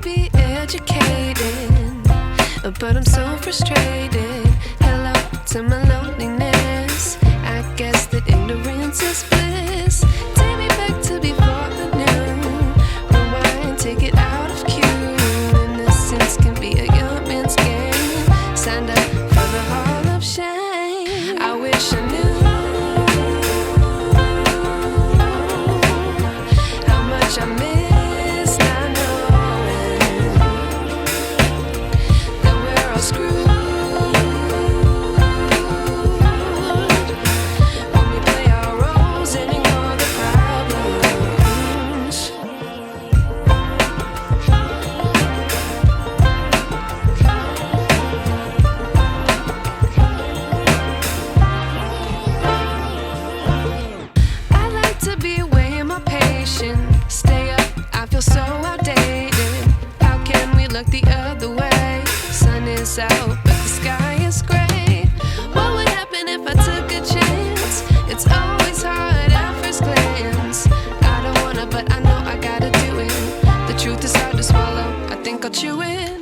be educated, but I'm so frustrated. Hello to my loneliness. I guess that ignorance is bliss. Take me back to before I knew. Rewind, take it out of cue. Innocence can be a young man's game. Signed up for the hall of shame. I wish I knew how much I miss not knowing that we're all screwed. Stay up, I feel so outdated. How can we look the other way? Sun is out, but the sky is gray. What would happen if I took a chance? It's always hard at first glance. I don't wanna, but I know I gotta do it. The truth is hard to swallow, I think I'll chew it.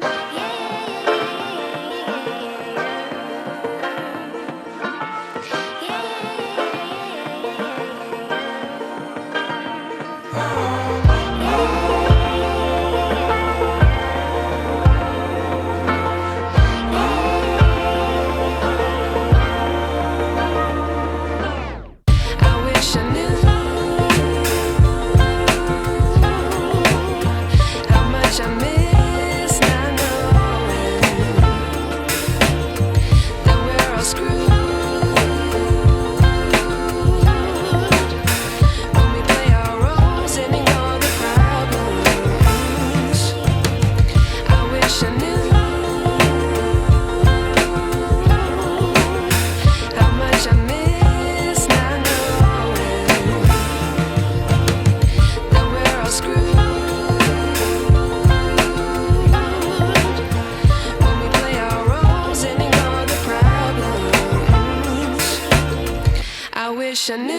I wish I knew.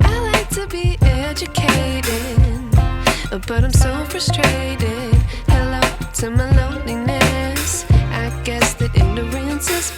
I like to be educated, but I'm so frustrated. Hello to my loneliness. I guess that ignorance is